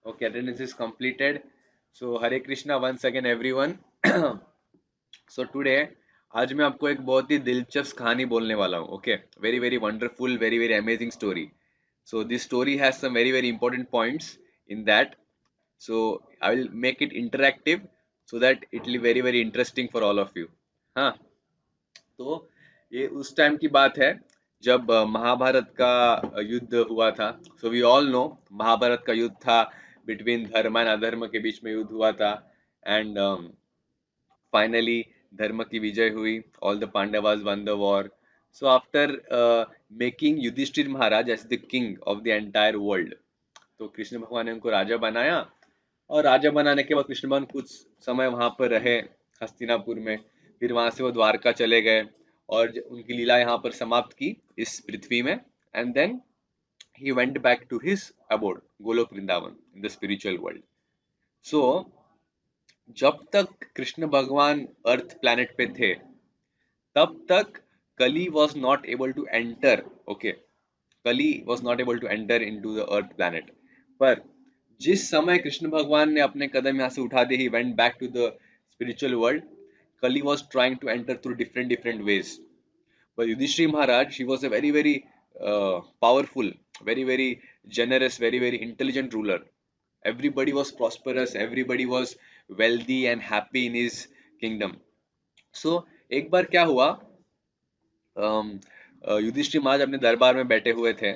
Okay, attendance is completed. So Hare Krishna once again everyone. So today आज मैं आपको एक बहुत ही दिलचस्प कहानी बोलने वाला हूँ. Okay, very very wonderful, very very amazing story. So this story has some very very important points in that. So I will make it interactive so that it will be very very interesting for all of you. हाँ, तो ये उस time की बात है जब महाभारत का युद्ध हुआ था. So we all know Mahabharat का युद्ध था बिटवीन धर्म एंड अधर्म के बीच में युद्ध हुआ था. एंड फाइनली धर्म की विजय हुई. All the Pandavas won the war. So after making Yudhishthir Maharaj as the king of the entire world, तो कृष्ण भगवान ने उनको राजा बनाया. और राजा बनाने के बाद कृष्ण भगवान कुछ समय वहां पर रहे हस्तिनापुर में. फिर वहां से वो द्वारका चले गए और उनकी लीला यहाँ पर समाप्त की इस पृथ्वी में. And then he went back to his abode Golok Vrindavan in the spiritual world. So जब तक कृष्ण भगवान अर्थ प्लैनेट पे थे तब तक कली was not able to enter. Okay, कली was not able to enter into the earth planet. पर जिस समय कृष्ण भगवान ने अपने कदम यहाँ से उठा दिए, he went back to the spiritual world. Kali was trying to enter through different ways. But Yudhishthira Maharaj, he was a very very powerful, very very generous, very very intelligent ruler. Everybody was prosperous, everybody was wealthy and happy in his kingdom. So एक बार क्या हुआ, युधिष्ठिर महाराज अपने दरबार में बैठे हुए थे.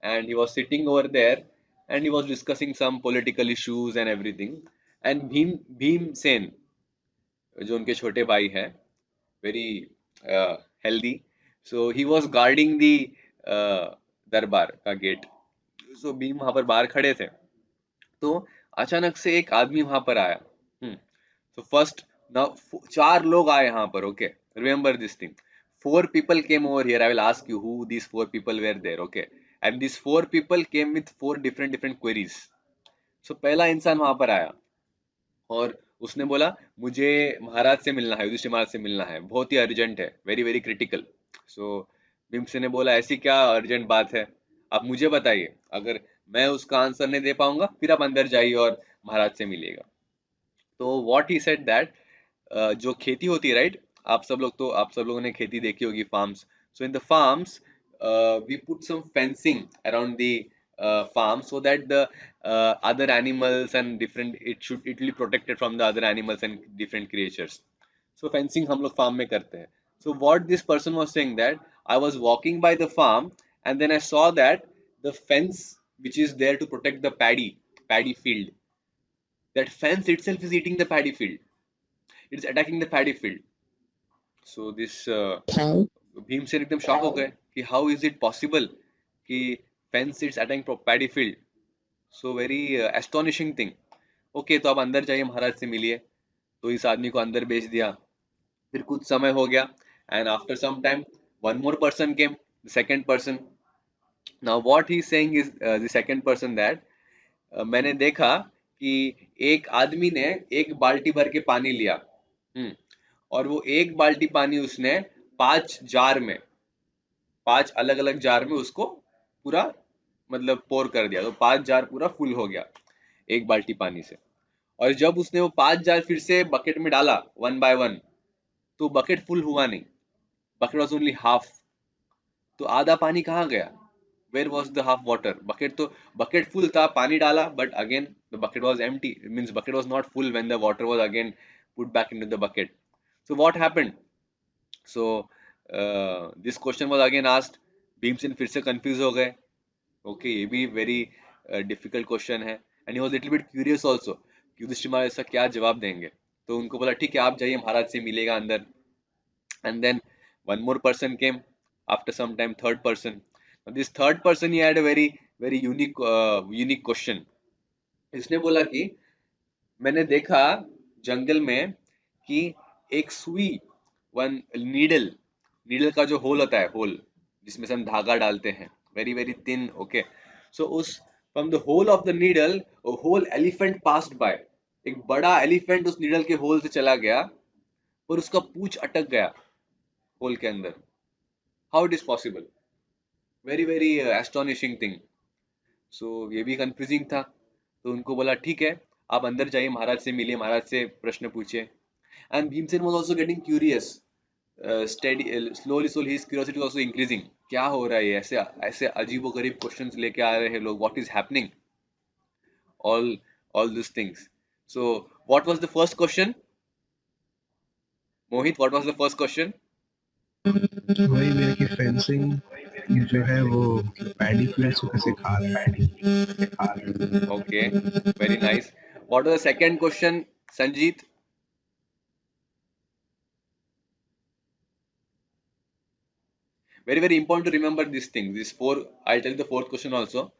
And he was sitting over there and he was discussing some political issues and everything. And Bhim Sen, जो उनके छोटे भाई हैं, very healthy, so he was guarding the दरबार का गेट. so भीम वहां पर बाहर खड़े थे. तो अचानक से एक आदमी वहां पर आया. so first, now चार लोग आए यहाँ पर. okay, remember this thing. Four people came over here. I will ask you who these four people were there. Okay, and these four people came with four different queries. so पहला इंसान वहां पर आया और उसने बोला मुझे महाराज से मिलना है, युधिष्ठिर महाराज से मिलना है, बहुत ही अर्जेंट है, वेरी वेरी क्रिटिकल. सो भीमसेन ने बोला ऐसी क्या अर्जेंट बात है, आप मुझे बताइए. अगर मैं उसका आंसर नहीं दे पाऊंगा फिर आप अंदर जाइए और महाराज से मिलिएगा. तो व्हाट ही सेड दैट, जो खेती होती है राइट, आप सब लोगों ने खेती देखी होगी, farms. So in the farms we put some fencing around the farm so that the other animals and different, it will be protected from the other animals and different creatures. So fencing हम लोग farm में करते हैं. So what this person was saying that I was walking by the farm and then I saw that the fence which is there to protect the paddy field, that fence itself is eating the paddy field. It's attacking the paddy field. So this Bhim से एकदम shock हो गए कि how is it possible कि fence it's attacking paddy field. So very astonishing thing. Okay, तो आप अंदर जाइए, महाराज से मिलिए. तो इस आदमी को अंदर भेज दिया. फिर कुछ समय हो गया and after some time one more person came, the second person. Now what he saying is the second person that, मैंने देखा कि एक आदमी ने एक बाल्टी भर के पानी लिया. और वो एक बाल्टी पानी उसने पांच अलग अलग जार में उसको पूरा मतलब पोर कर दिया. तो 5 जार पूरा फुल हो गया एक बाल्टी पानी से. और जब उसने वो 5 जार फिर से बकेट में डाला वन बाय वन, तो बकेट फुल हुआ नहीं, बकेट वॉज ओनली हाफ. तो आधा पानी कहाँ गया, where was the half water. Bucket full था, पानी डाला, but again the bucket was empty, means bucket was not full when the water was again put back into the bucket. So what happened. So this question was again asked. Bhimsen फिर से confuse हो गए. Okay, ये भी very difficult question है. And he was little bit curious also कि युधिष्ठिर महाराज इसका क्या जवाब देंगे. तो उनको बोला ठीक है, आप जाइए, महाराज से मिलेगा अंदर. And then one more person came after some time, third person. This third person he had a very very unique question. इसने बोला कि मैंने देखा जंगल में कि एक सुई, वन नीडल, नीडल का जो होल होता है, होल जिसमें से हम धागा डालते हैं, very very thin. Okay, so उस from the hole of the needle whole elephant passed by. एक बड़ा एलिफेंट उस नीडल के होल से चला गया और उसका पूंछ अटक गया होल के अंदर. How it is possible, very very astonishing thing. So ये भी कंफ्यूजिंग था. तो उनको बोला ठीक है, आप अंदर जाइए, महाराज से मिलिए, महाराज से प्रश्न पूछिए। And Bhimsen was also getting curious, study slowly slowly his curiosity also increasing. क्या हो रहा है ये, ऐसे ऐसे अजीबोगरीब क्वेश्चंस लेके आ रहे हैं लोग, what is happening, all these things. So what was the first question? Mohit, what was the first question? वही मेरे की फेंसिंग जो है वो पैडी फील्ड्स को कैसे खा रहा है। Okay, very nice. What was the second question, Sanjeet? Very, very important to remember these things. These four, I'll tell you the fourth question also,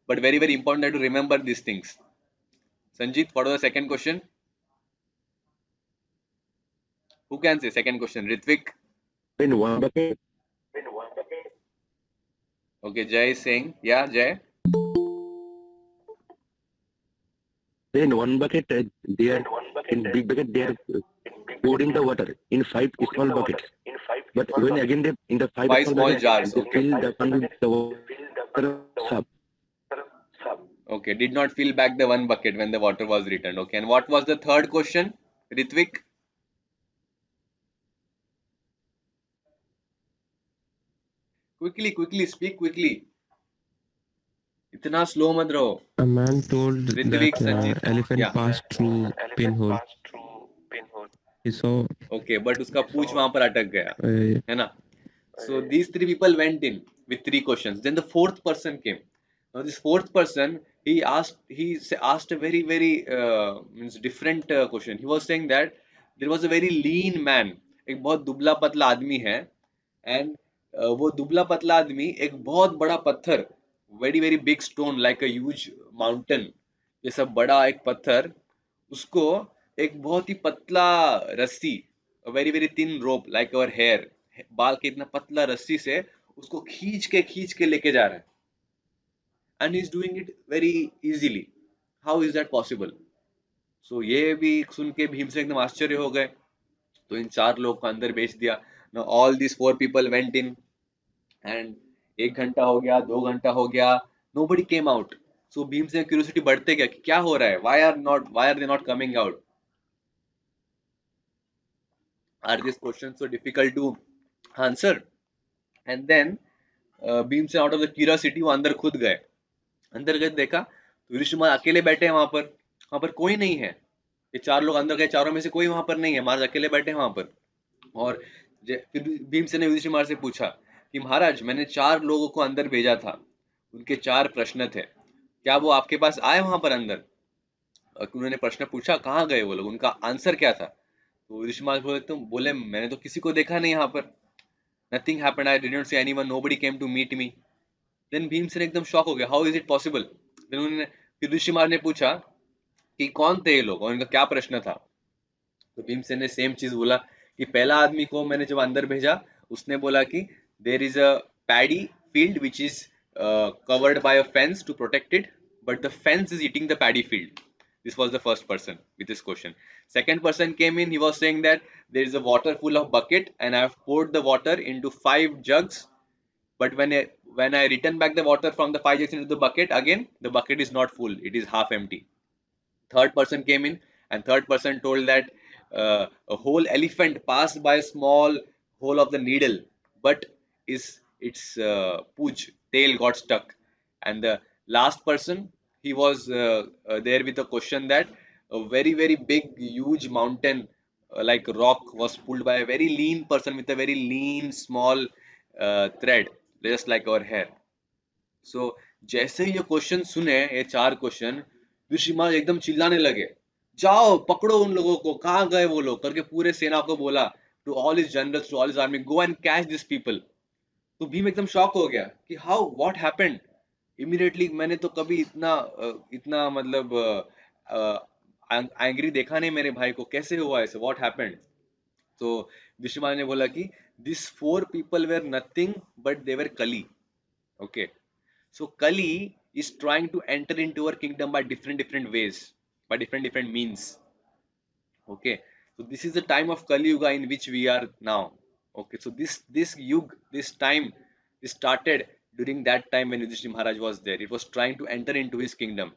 but very, very important that to remember these things. Sanjeet, what was the second question? Who can say second question? Ritvik? In one bucket, Okay, Jay is saying, yeah, Jay. in one bucket, they are in big bucket. They are pouring the water in 5 small buckets. But when again they in the five Five small small buckets, jars. they Okay. fill the one with the water sub. Okay, did not fill back the one bucket when the water was returned. Okay, and what was the third question, Ritvik? Quickly, quickly, speak quickly. इतना slow मत रहो. A man told Ritvik, that Sanjeet. elephant Yeah. passed through pinhole. He saw Okay, but उसका पूछ वहां पर अटक गया, a है ना? So these three people went in with three questions. Then the fourth person came. Now this fourth person, he asked a very very means different question. He was saying that there was a very lean man, एक बहुत दुबला पतला आदमी है, and वो दुबला पतला आदमी एक बहुत बड़ा पत्थर, very very big stone like a huge mountain, ये सब बड़ा एक पत्थर, उसको एक बहुत ही पतला रस्सी, very very thin rope like our hair, बाल के इतना पतला रस्सी से उसको खींच के लेके जा रहा है, and he is doing it very easily. How is that possible? So ये भी सुन के भीम से एकदम आश्चर्य हो गए. तो इन चार लोग को अंदर भेज दिया. Now all this four people went in, and 1 घंटा हो गया, 2 घंटा हो गया, nobody came out. सो भीम से क्यूरियोसिटी बढ़ते गया कि क्या हो रहा है, why are they not coming out? Are these questions so difficult to answer? And then Bhimsen out of the curiosity वो अंदर खुद गए. अंदर गए, देखा तो ऋषिमान अकेले बैठे हैं वहां पर कोई नहीं है. ये चार लोग अंदर गए, चारों में से कोई वहां पर नहीं है, महाराज अकेले बैठे हैं वहां पर. और फिर भीमसेन ने युधिष्ठिर महाराज से पूछा कि महाराज मैंने चार लोगों को अंदर भेजा था, उनके चार प्रश्न थे, क्या वो आपके पास आए वहां पर अंदर? उन्होंने प्रश्न पूछा, कहाँ गए वो लोग, उनका आंसर क्या था? तो युधिष्ठिर महाराज बोले मैंने तो किसी को देखा नहीं यहाँ पर. Nothing happened. I didn't see anyone. Nobody came to meet me. Then Bhimsen एकदम शॉक हो गया. How is it possible? Then उन्होंने फिर ऋषि महाराज ने पूछा कि कौन थे ये लोग और इनका क्या प्रश्न था? तो भीमसेन ने सेम चीज बोला कि पहला आदमी को मैंने जब अंदर भेजा, उसने बोला कि there is a paddy field which is covered by a fence to protect it, but the fence is eating the paddy field. This was the first person with this question. Second person came in, he was saying that there is a water full of bucket and I have poured the water into 5 jugs, but when I return back the water from the 5 jugs into the bucket, again the bucket is not full, it is half empty. Third person came in, and third person told that a whole elephant passed by a small hole of the needle, but is its pooch tail got stuck. And the last person, he was there with a question that a very very big huge mountain like rock was pulled by a very lean person with a very lean small thread, just like our hair. सो जैसे ही ये question सुने, ये चार question, ऋषि महाराज एकदम चिल्लाने लगे, जाओ पकड़ो उन लोगों को, कहाँ गए वो लोग, करके पूरे सेना को बोला, to all his generals, to all his army, go and catch this people. तो भीम एकदम शॉक हो गया कि हाउ, व्हाट हैपेंड. इमीडिएटली मैंने तो कभी इतना मतलब एंग्री देखा नहीं मेरे भाई को, कैसे हुआ ऐसे, व्हाट हैपेंड? तो ऋषि महाराज ने बोला कि this four people were nothing but they were Kali. Okay. So Kali is trying to enter into our kingdom by different ways, by different means. Okay. So this is the time of Kali Yuga in which we are now. Okay. So this yug, this time, is started during that time when Yudhishthira Maharaj was there. It was trying to enter into his kingdom.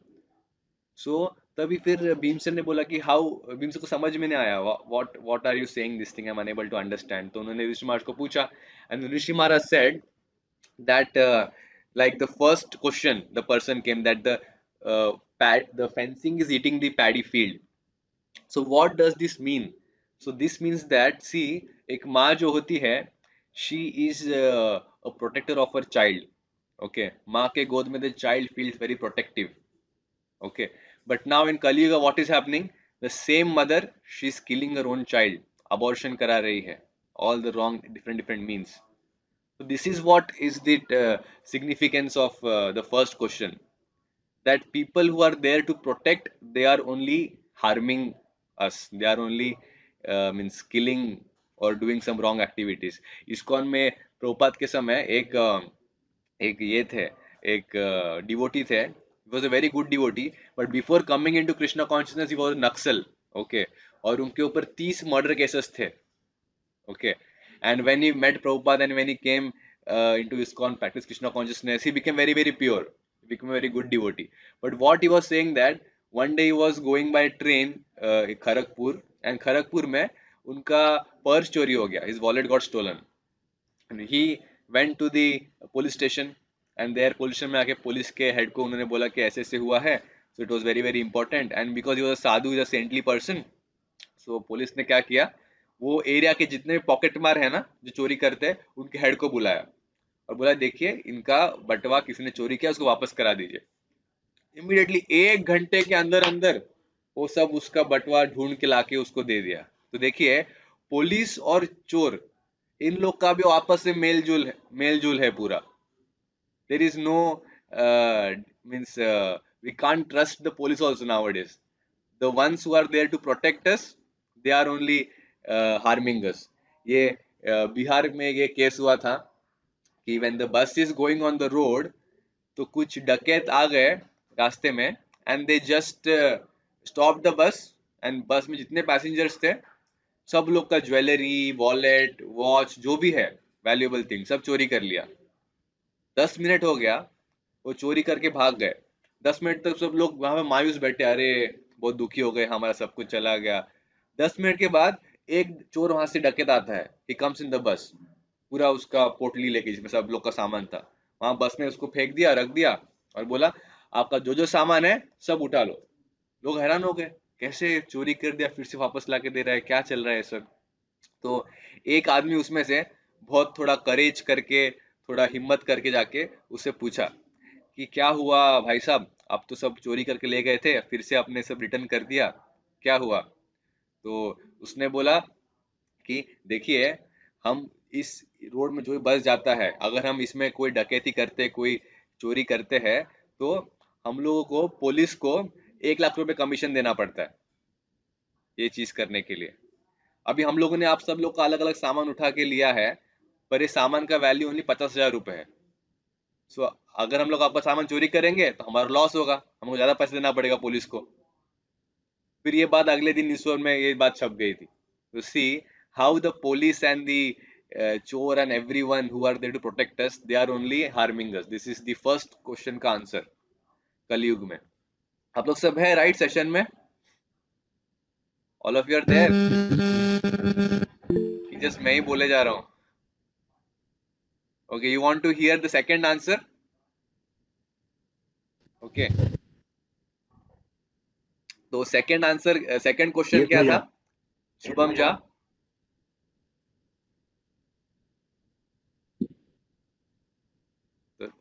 सो तभी फिर भीमसेन ने बोला कि how, Bhimsen को समझ में नहीं आया, what are you saying this thing, I am unable to understand. तो उन्होंने ऋषि महाराज को पूछा, and Rishi Maharaj said that like the first question the person came that the fencing is eating the paddy field. So what does this mean? So this means that, see, एक माँ जो होती है, she is a protector of her child. Okay, माँ के गोद में the child feels very protective. Okay, but now in Kali Yuga what is happening? The same mother, she is killing her own child, abortion करा रही है, all the wrong different means. So this is what is the significance of the first question, that people who are there to protect, they are only harming us, they are only means killing or doing some wrong activities. ISKCON में प्रभुपाद के समय एक ये थे, एक devotee थे, he was a very good devotee, but before coming into Krishna consciousness he was a Naxal. Okay, और उनके ऊपर 30 मर्डर केसेस थे. Okay, and when he met Prabhupada and when he came into ISKCON practice Krishna consciousness, he became very pure. He became a very good devotee. But what he was saying that one day he was going by train in Kharagpur, and Kharagpur में उनका purse चोरी हो गया. His wallet got stolen. And he went to the police station, and there police station में आके police के head को उन्होंने बोला कि ऐसे ऐसे हुआ है. So it was very important, and because he was a sadhu, he was a saintly person. So police ने क्या किया, वो एरिया के जितने भी पॉकेट मार है ना जो चोरी करते हैं, उनके हेड को बुलाया और बोला देखिए इनका बटवा किसी ने चोरी किया, उसको वापस करा दीजिए. इमीडिएटली 1 घंटे के अंदर अंदर वो सब उसका बटवा ढूंढ के लाके उसको दे दिया. तो देखिए पुलिस और चोर, इन लोग का भी आपस में मेल जोल है पूरा. There is no means we can't trust the police also nowadays. The ones who are there to protect us, they are only harming us. ये बिहार में ये केस हुआ था कि when the bus is going on the road, तो कुछ डकैत आ गए रास्ते में, and they just stopped the bus, and बस में जितने पैसेंजर्स थे सब लोग का ज्वेलरी, वॉलेट, वॉच, जो भी है वैल्यूएबल थिंग सब चोरी कर लिया. 10 मिनट हो गया, वो चोरी करके भाग गए. 10 मिनट तक सब लोग वहां पे मायूस बैठे, अरे बहुत दुखी हो गए, हमारा सब कुछ चला गया. 10 मिनट के बाद एक चोर वहां से डकैत आता है. He comes in the bus, पूरा उसका पोटली लेके जिसमें सब लोग का सामान था, वहां बस में उसको फेंक दिया, रख दिया और बोला आपका जो जो सामान है सब उठा लो. लोग हैरान हो गए, कैसे चोरी कर दिया फिर से वापस लाके दे रहा है, क्या चल रहा है सब. तो एक आदमी उसमें से बहुत थोड़ा करेज करके, थोड़ा हिम्मत करके जाके उससे पूछा कि क्या हुआ भाई साहब, आप तो सब चोरी करके ले गए थे, फिर से आपने सब रिटर्न कर दिया, क्या हुआ. तो उसने बोला कि देखिए हम इस रोड में जो भी बस जाता है, अगर हम इसमें कोई डकैती करते, कोई चोरी करते हैं, तो हम लोगों को पुलिस को 1 लाख रुपए कमीशन देना पड़ता है ये चीज करने के लिए. अभी हम लोगों ने आप सब लोग का अलग अलग सामान उठा के लिया है, पर ये सामान का वैल्यू ओनली 50,000 रुपए है. सो अगर हम लोग आपका सामान चोरी करेंगे तो हमारा लॉस होगा, हमको ज्यादा पैसे देना पड़ेगा पुलिस को. फिर ये बात अगले दिन न्यूज़पेपर में ये बात छप गई थी. तो see how the police and the चोर and everyone who are there to protect us, they are only harming us. This is the first question का आंसर कलयुग में. आप लोग सब है राइट सेशन में? All of you are there? Just मैं ही बोले जा रहा हूँ. Okay, you want to hear the second answer? Okay, तो second answer, second question Yes, क्या था भैया. Shubham Jha?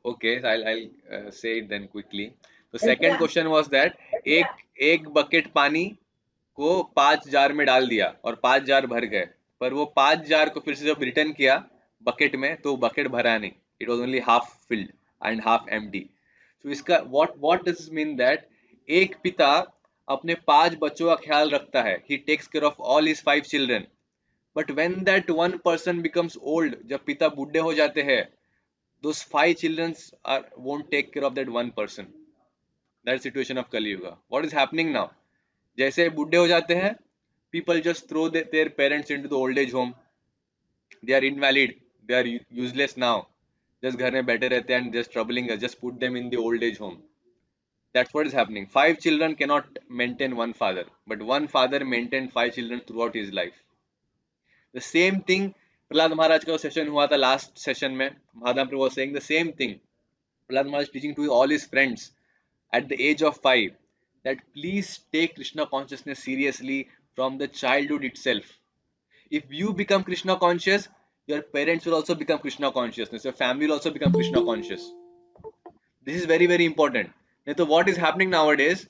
Okay, I'll say it then quickly. The second question was that एक बकेट पानी को 5 जार में डाल दिया और 5 जार भर गए, पर वो 5 जार को फिर से जब रिटर्न किया बकेट में तो बकेट भरा नहीं. It was only half filled and half empty. तो इसका what does this mean that एक पिता अपने 5 बच्चों का ख्याल रखता है, he takes care of all his 5 children, but when that one person becomes old, जब पिता बूढ़े हो जाते हैं, those 5 children won't take care of that one person. That situation of Kali Yuga. What is happening now? जैसे बूढ़े हो जाते हैं, people just throw their parents into the old age home. They are invalid, they are useless now. Just घर में बैठे रहते हैं and just troubling us. Just put them in the old age home. That's what is happening. 5 children cannot maintain one father, but one father maintained 5 children throughout his life. The same thing, Prahlad Maharaj का session हुआ था last session में, Mahaprabhu was saying the same thing. Prahlad Maharaj teaching to all his friends at the age of 5 that please take Krishna consciousness seriously from the childhood itself. If you become Krishna conscious, your parents will also become Krishna consciousness. Your family will also become Krishna conscious. This is very, very important. So what is happening nowadays?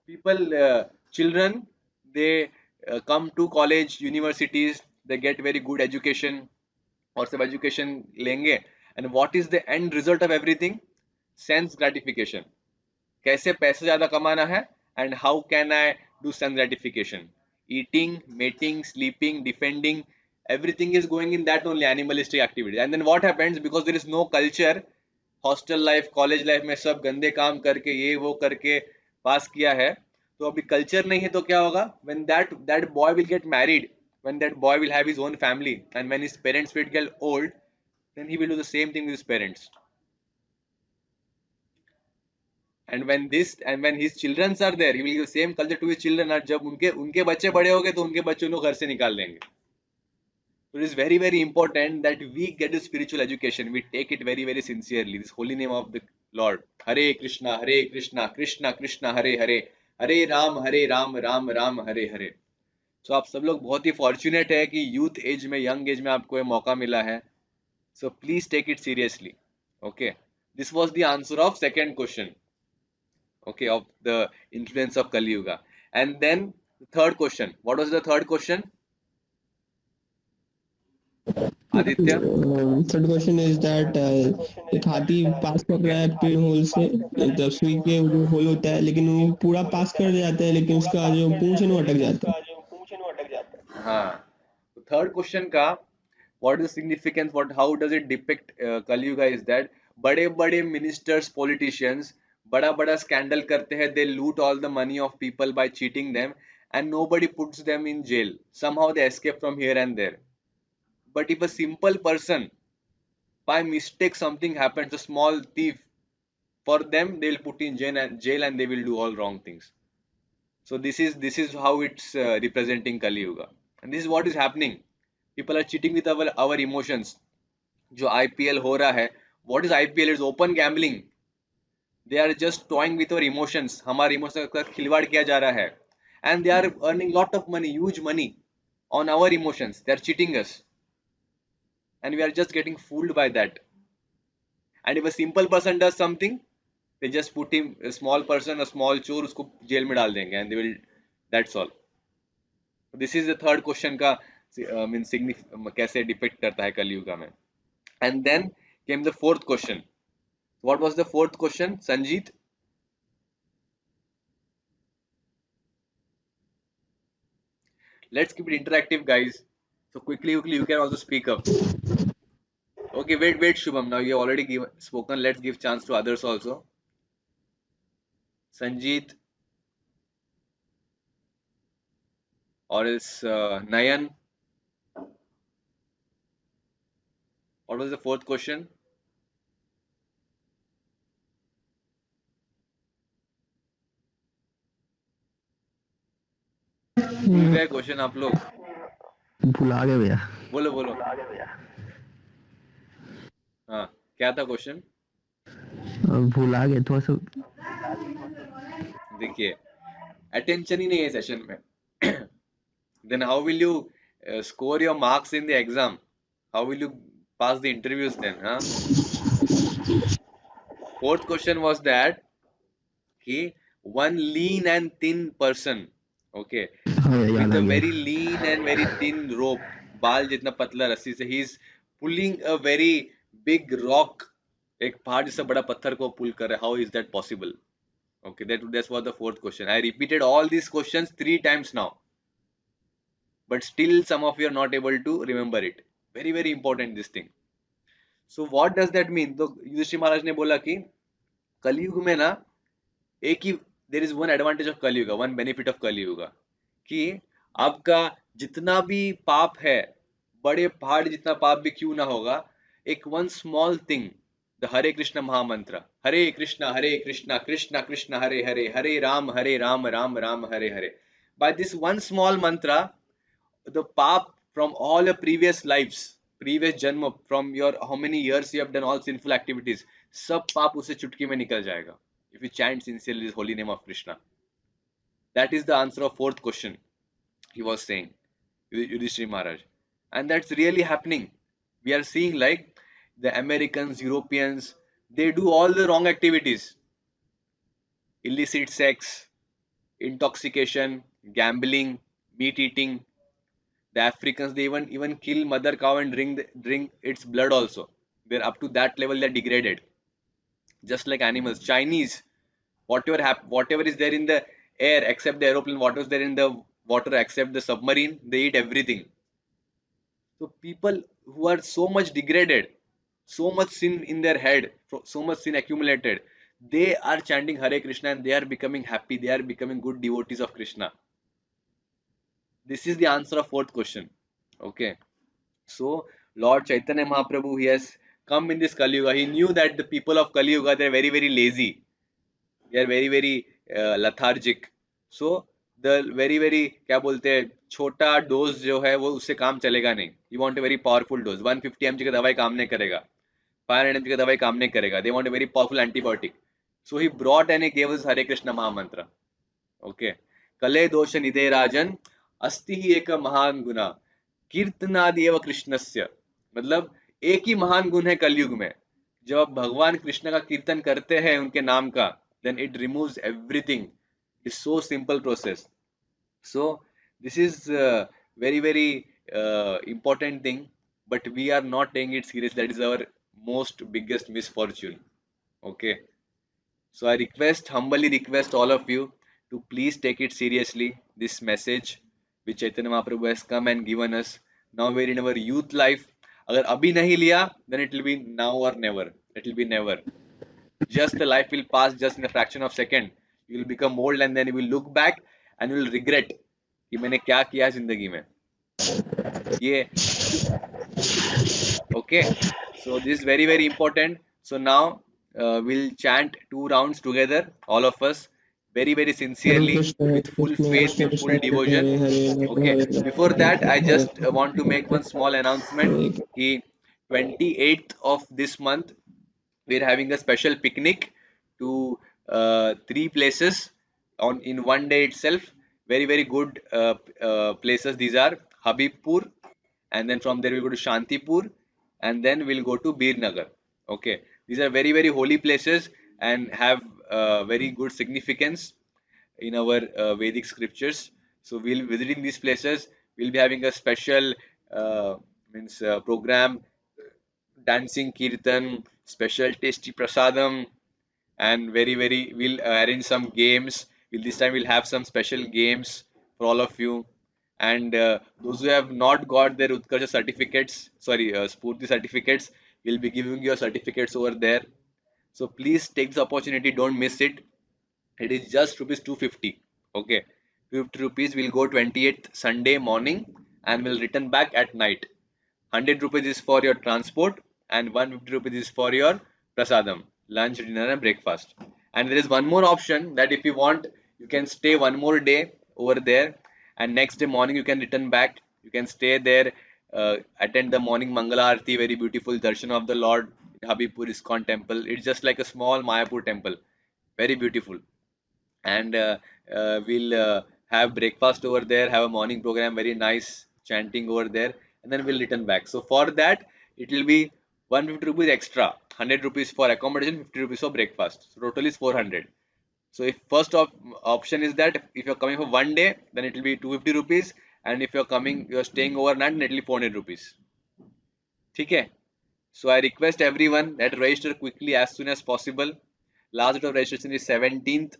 People, children, they come to college, universities, they get very good education or some education लेंगे, and what is the end result of everything? Sense gratification. कैसे पैसे ज़्यादा कमाना है, and how can I do sense gratification? Eating, mating, sleeping, defending, everything is going in that only animalistic activity. And then what happens? Because there is no culture, hostel life, college life में सब गंदे काम करके ये वो करके पास किया है, तो अभी कल्चर नहीं है तो क्या होगा? when that boy will get married, when that boy will have his own family, and when his parents will get old, then he will do the same thing with his parents. And when his children are there, he will give the same culture to his children. और जब उनके बच्चे बड़े हो गए तो उनके बच्चे उनको घर से निकाल देंगे. So it is very, very important that we get a spiritual education. We take it very, very sincerely. This holy name of the Lord. Hare Krishna, Krishna Krishna, Hare Hare, Hare Ram, Ram Ram, Hare Hare. So आप सब लोग बहुत ही fortunate है कि youth age में, young age में आपको ये मौका मिला है. So please take it seriously. Okay. This was the answer of second question. Okay, of the influence of Kali Yuga. And then the third question. What was the third question? Aditya. Third question is that एक हाथी पास कर रहा है pin hole से, मतलब सुई के जो होल होता है, लेकिन वो पूरा पास कर जाता है, लेकिन उसका जो पूंछ है वो अटक जाता है. हाँ, तो थर्ड क्वेश्चन का what is the significance, how does it depict Kali Yuga is that बड़े बड़े ministers, politicians बड़ा बड़ा scandal करते हैं, they loot all the money of people by cheating them and nobody puts them in jail. Somehow they escape from here and there. But if a simple person by mistake something happens, a small thief, for them they'll put in jail and they will do all wrong things. So this is how it's representing Kali Yuga, and this is what is happening. People are cheating with our emotions. जो IPL हो रहा है, what is IPL? It's open gambling. They are just toying with our emotions. हमारे emotions का खिलवाड़ किया जा रहा है, and they are earning lot of money, huge money on our emotions. They are cheating us, and we are just getting fooled by that. And if a simple person does something, they just put him, a small person, a small चोर, उसको jail में डाल देंगे, and they will, that's all. This is the third question का कैसे depict करता है कलियुगा में. And then came the fourth question. What was the fourth question, Sanjeet? Let's keep it interactive, guys. So quickly you can also speak up. Okay, wait, Shubham. Now you have already spoken. Let's give chance to others also. Sanjeet, or else Nayan. What was the fourth question? भूल गए question आप लोग? भुला गए भैया. बोलो. हाँ, क्या था क्वेश्चन? भुला गए थोड़ा सा. देखिए, अटेंशन ही नहीं है सेशन में. Then how will you score your marks in the exam? How will you pass the interviews then? Huh? Fourth question was that one lean and thin person, okay, with a very lean and very thin rope, बाल जितना पतला रस्सी से, he is pulling a very big rock, एक पहाड़ जैसा बड़ा पत्थर को pull कर रहा है. How is that possible? Okay, that's what the fourth question. I repeated all these questions 3 times now, but still some of you are not able to remember it. Very, very important this thing. So what does that mean? तो युधिष्ठिर महाराज ने बोला कि कलयुग में ना एक ही, there is one advantage of कलयुग, one benefit of कलयुग, कि आपका जितना भी पाप है, बड़े पहाड़ जितना पाप भी क्यों ना होगा, एक one small thing the Hare Krishna Mahamantra. Hare Krishna, Krishna Krishna, Hare Hare, Hare Ram, Ram Ram, Hare Hare. By this one small mantra, the pap from all your previous lives, previous janma, from your how many years you have done all sinful activities, सब पाप उसे चुटकी में निकल जाएगा. If you chant sincerely the holy name of Krishna. That is the answer of fourth question. He was saying, Yudhishthira Maharaj, and that's really happening. We are seeing like the Americans, Europeans, they do all the wrong activities: illicit sex, intoxication, gambling, meat eating. The Africans, they even kill mother cow and drink its blood also. They're up to that level. They're degraded, just like animals. Chinese, whatever is there in the air except the aeroplane, whatever is there in the water except the submarine, they eat everything. So people who are so much degraded, so much sin in their head, so much sin accumulated, they are chanting Hare Krishna and they are becoming happy. They are becoming good devotees of Krishna. This is the answer of fourth question. Okay. So Lord Chaitanya Mahaprabhu, he has come in this Kali Yuga. He knew that the people of Kali Yuga, they are very, very lazy. They are very, very lethargic. So the very, very क्या बोलते हैं, छोटा dose जो है वो उससे काम चलेगा नहीं. You want a very powerful dose. 150 mg का दवाई काम नहीं करेगा. 500 mg का दवाई काम नहीं करेगा. They want a very powerful antibiotic. So he brought and he gave us Hare Krishna Mahamantra. Okay. कले दोष निधे राजन अस्ति ही एक महान गुना कीर्तनादि एव कृष्णस्य. मतलब एक ही महान गुण है कलयुग में. जब आप भगवान कृष्ण का कीर्तन करते हैं उनके नाम का, then it removes everything. It's so simple process. So this is very, very important thing, but we are not taking it serious. That is our most biggest misfortune. Okay. So I humbly request all of you to please take it seriously, this message which Chaitanya Mahaprabhu has come and given us. Now we're in our youth life. अगर अभी नहीं लिया, then it will be now or never. It will be never. Just the life will pass just in a fraction of second. You will become old and then you will look back and you will regret कि मैंने क्या किया जिंदगी में. ये okay. So this is very, very important. So now we'll chant 2 rounds together, all of us, very, very sincerely, with full faith, with full devotion. Okay. Before that, I just want to make one small announcement. 28th of this month, we're having a special picnic to 3 places in one day itself. Very, very good places. These are Habibpur, and then from there we'll go to Shantipur, and then we'll go to Bir Nagar. Okay, these are very, very holy places and have very good significance in our Vedic scriptures. So we'll be visiting these places. We'll be having a special program, dancing kirtan, special tasty prasadam, and very, very we'll arrange some games. This time we'll have some special games for all of you. And those who have not got their Utkarsha certificates, Spurti certificates, we'll be giving you certificates over there. So please take the opportunity, don't miss it. It is just rupees 250. Okay, 250 rupees. We'll go 28th Sunday morning and we'll return back at night. 100 rupees is for your transport and 150 rupees is for your prasadam, lunch, dinner and breakfast. And there is one more option that if you want, you can stay one more day over there, and next day morning you can return back. You can stay there, attend the morning Mangala Aarti, very beautiful darshan of the Lord in Habibpur ISKCON temple. It's just like a small Mayapur temple, very beautiful. And we'll have breakfast over there, have a morning program, very nice chanting over there, and then we'll return back. So for that, it will be 150 rupees extra, 100 rupees for accommodation, 50 rupees for breakfast. So total is 400. So if first option is that if you're coming for one day, then it will be 250 rupees, and if you're staying overnight, then it will be 400 rupees. Okay? So I request everyone that register quickly as soon as possible. Last date of registration is 17th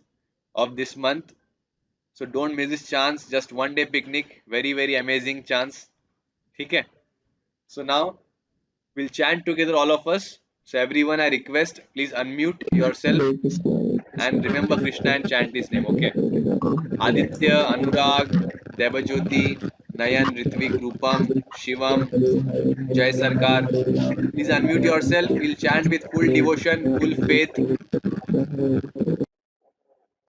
of this month. So don't miss this chance. Just one day picnic, very, very amazing chance. Okay? So now we'll chant together, all of us. So everyone, I request, please unmute yourself and remember Krishna and chant his name. Okay? Aditya, Anurag, Devajyoti, Nayan, Ritvik, Rupam, Shivam, Jai Sarkar. Please unmute yourself. We'll chant with full devotion, full faith.